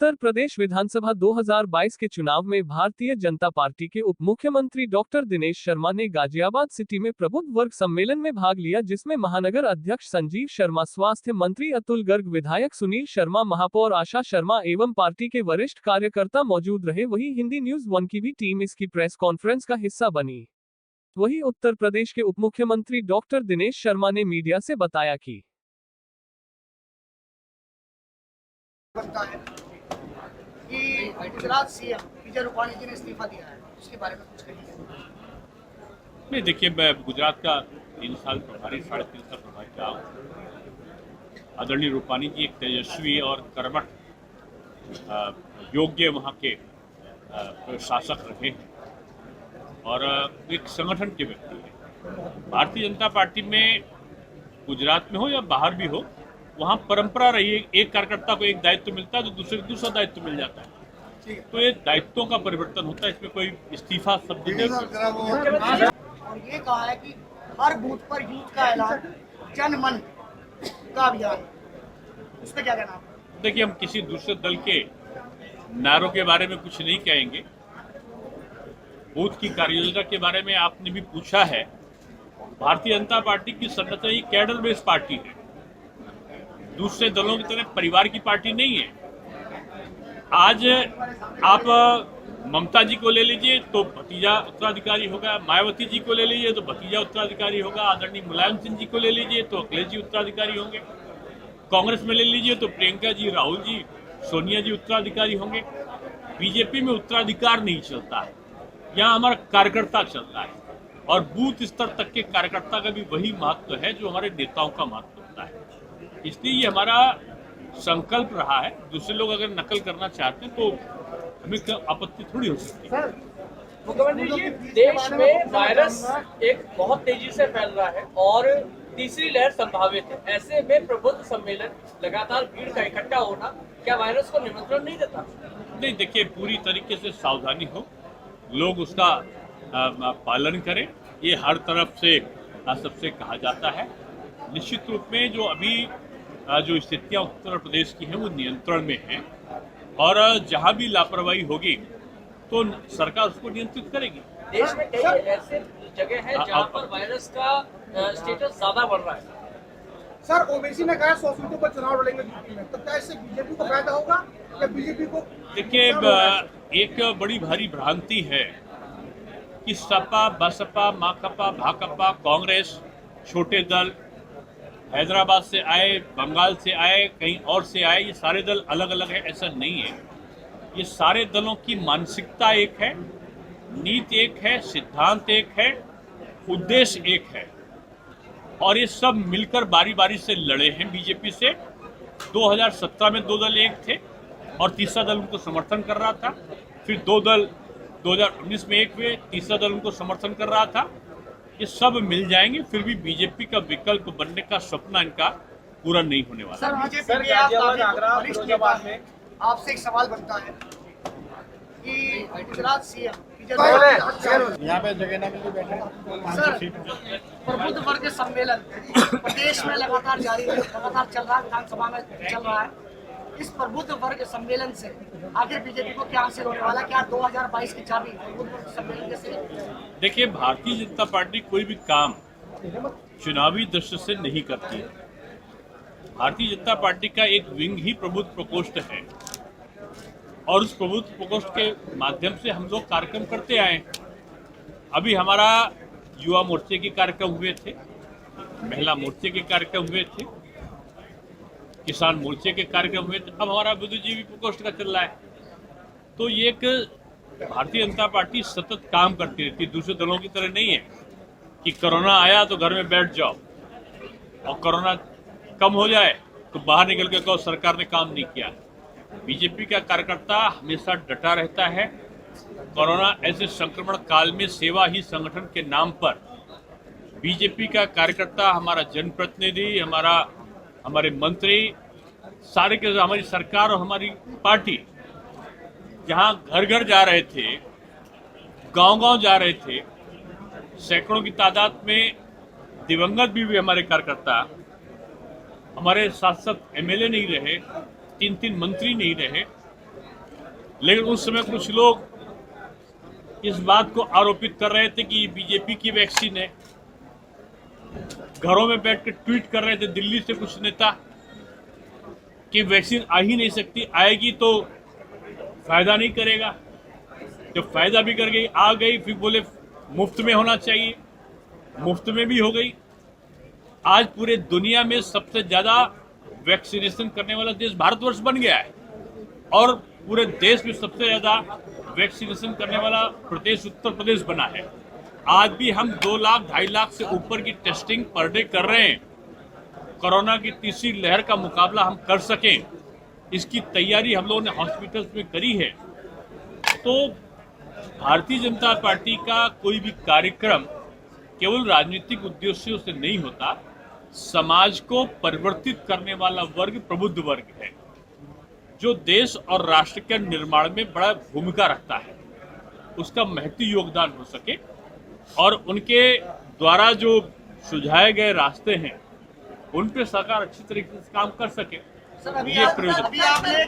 उत्तर प्रदेश विधानसभा 2022 के चुनाव में भारतीय जनता पार्टी के उप मुख्यमंत्री डॉक्टर दिनेश शर्मा ने गाजियाबाद सिटी में प्रबुद्ध वर्ग सम्मेलन में भाग लिया, जिसमें महानगर अध्यक्ष संजीव शर्मा, स्वास्थ्य मंत्री अतुल गर्ग, विधायक सुनील शर्मा, महापौर आशा शर्मा एवं पार्टी के वरिष्ठ कार्यकर्ता मौजूद रहे। वहीं हिंदी न्यूज 1 की भी टीम इसकी प्रेस कॉन्फ्रेंस का हिस्सा बनी। वहीं उत्तर प्रदेश के उप मुख्यमंत्री डॉक्टर दिनेश शर्मा ने मीडिया से बताया कि गुजरात सीएम विजय रूपाणी जी ने इस्तीफा दिया है, उसके बारे में कुछ कहिए। नहीं, देखिए, मैं गुजरात का 3 साल प्रभारी, 3.5 साल प्रभारी रहा हूँ। आदरणीय रूपाणी जी एक तेजस्वी और कर्मठ योग्य वहाँ के शासक रहे हैं और एक संगठन के व्यक्ति हैं। भारतीय जनता पार्टी में गुजरात में हो या बाहर भी हो, वहाँ परंपरा रही है, एक कार्यकर्ता को एक दायित्व मिलता है तो दूसरे को दूसरा दायित्व मिल जाता है। तो ये दायित्वों का परिवर्तन होता है, इसमें कोई इस्तीफा शब्द नहीं। और ये कहा है कि हर बूथ पर यूथ का ऐलान, जन मन का अभियान, उस पर क्या कहना? देखिए, हम किसी दूसरे दल के नारों के बारे में कुछ नहीं कहेंगे। बूथ की कार्ययोजना के बारे में आपने भी पूछा है। भारतीय जनता पार्टी की संरचना ही कैडर बेस्ड पार्टी है, दूसरे दलों की तरह परिवार की पार्टी नहीं है। आज आप ममता जी को ले लीजिए तो भतीजा उत्तराधिकारी होगा, मायावती जी को ले लीजिए तो भतीजा उत्तराधिकारी होगा, आदरणीय मुलायम सिंह जी को ले लीजिए तो अखिलेश जी उत्तराधिकारी होंगे, कांग्रेस में ले लीजिए तो प्रियंका जी, राहुल जी, सोनिया जी उत्तराधिकारी होंगे। बीजेपी में उत्तराधिकार नहीं चलता है, यहाँ हमारा कार्यकर्ता चलता है और बूथ स्तर तक के कार्यकर्ता का भी वही महत्व है जो हमारे नेताओं का महत्व होता है। इसलिए ये हमारा संकल्प रहा है। दूसरे लोग अगर नकल करना चाहते हैं तो हमें आपत्ति थोड़ी हो सकती है। मुख्यमंत्री जी, देश में वायरस एक बहुत तेजी से फैल रहा है और तीसरी लहर संभावित है। ऐसे में प्रबुद्ध सम्मेलन, लगातार भीड़ का इकट्ठा होना क्या वायरस को निमंत्रण नहीं देता? नहीं, देखिए, पूरी तरीके से सावधानी हो, लोग उसका पालन करें, ये हर तरफ से सबसे कहा जाता है। निश्चित रूप में जो अभी जो स्थितियां उत्तर प्रदेश की हैं वो नियंत्रण में हैं और जहां भी लापरवाही होगी तो सरकार उसको नियंत्रित करेगी। देश में कई ऐसे जगह है जहां पर वायरस का स्टेटस ज्यादा बढ़ रहा है। सर, ओवैसी ने कहा 100 सीटों पर चुनाव लड़ेंगे यूपी में, तो क्या इससे बीजेपी को फायदा होगा या बीजेपी को? देखिए, एक बड़ी भारी भ्रांति है कि सपा, बसपा, माकपा, भाकपा, कांग्रेस, छोटे दल, हैदराबाद से आए, बंगाल से आए, कहीं और से आए, ये सारे दल अलग अलग है, ऐसा नहीं है। ये सारे दलों की मानसिकता एक है, नीति एक है, सिद्धांत एक है, उद्देश्य एक है और ये सब मिलकर बारी बारी से लड़े हैं बीजेपी से। 2017 में 2 दल एक थे और तीसरा दल उनको समर्थन कर रहा था, फिर 2 दल 2019 में एक हुए, तीसरा दल उनको समर्थन कर रहा था। ये सब मिल जाएंगे, फिर भी बीजेपी का विकल्प बनने का सपना इनका पूरा नहीं होने वाला। सर, बीजेपी के आप वरिष्ठ नेता हैं, आपसे एक सवाल बनता है कि गुजरात सीएम यहाँ पे जगह ना मिली बैठे। सर, प्रबुद्ध वर्ग सम्मेलन प्रदेश में लगातार जारी है, लगातार चल रहा है, विधानसभा में चल रहा है। इस प्रबुद्ध वर्ग सम्मेलन से आखिर बीजेपी को क्या हासिल होने वाला? क्या 2022 की चाबी प्रबुद्ध वर्ग सम्मेलन के से? देखिए, भारतीय जनता पार्टी कोई भी काम चुनावी दृष्टि से नहीं करती है। भारतीय जनता पार्टी का एक विंग ही प्रबुद्ध प्रकोष्ठ है और उस प्रबुद्ध प्रकोष्ठ के माध्यम से हम लोग कार्यक्रम करते आए। अभी हमारा युवा मोर्चे के कार्यक्रम हुए थे, महिला मोर्चे के कार्यक्रम हुए थे, किसान मोर्चे के कार्यक्रम हुए थे, अब हमारा बुद्धिजीवी प्रकोष्ठ का चल रहा है। तो ये एक भारतीय जनता पार्टी सतत काम करती रहती है, दूसरे दलों की तरह नहीं है कि कोरोना आया तो घर में बैठ जाओ और कोरोना कम हो जाए तो बाहर निकल के कहो सरकार ने काम नहीं किया। बीजेपी का कार्यकर्ता हमेशा डटा रहता है। कोरोना ऐसे संक्रमण काल में सेवा ही संगठन के नाम पर बीजेपी का कार्यकर्ता, हमारा जनप्रतिनिधि, हमारे मंत्री, सारे के हमारी सरकार और हमारी पार्टी जहां घर घर जा रहे थे, गांव गांव जा रहे थे, सैकड़ों की तादाद में दिवंगत भी हमारे कार्यकर्ता, हमारे साथ साथ एमएलए नहीं रहे, 3 मंत्री नहीं रहे, लेकिन उस समय कुछ लोग इस बात को आरोपित कर रहे थे कि ये बीजेपी की वैक्सीन है। घरों में बैठ कर ट्वीट कर रहे थे दिल्ली से कुछ नेता कि वैक्सीन आ ही नहीं सकती, आएगी तो फायदा नहीं करेगा। जब फायदा भी कर गई, आ गई, फिर बोले मुफ्त में होना चाहिए, मुफ्त में भी हो गई। आज पूरे दुनिया में सबसे ज्यादा वैक्सीनेशन करने वाला देश भारतवर्ष बन गया है और पूरे देश में सबसे ज्यादा वैक्सीनेशन करने वाला प्रदेश उत्तर प्रदेश बना है। आज भी हम 2 लाख 2.5 लाख से ऊपर की टेस्टिंग पर डे कर रहे हैं। कोरोना की तीसरी लहर का मुकाबला हम कर सकें, इसकी तैयारी हम लोगों ने हॉस्पिटल्स में करी है। तो भारतीय जनता पार्टी का कोई भी कार्यक्रम केवल राजनीतिक उद्देश्यों से नहीं होता। समाज को परिवर्तित करने वाला वर्ग प्रबुद्ध वर्ग है, जो देश और राष्ट्र के निर्माण में बड़ा भूमिका रखता है। उसका महती योगदान हो सके और उनके द्वारा जो सुझाए गए रास्ते हैं उन पे सरकार अच्छी तरीके से काम कर सके, सर, अभी ये आप- प्रयोजन अभी आपने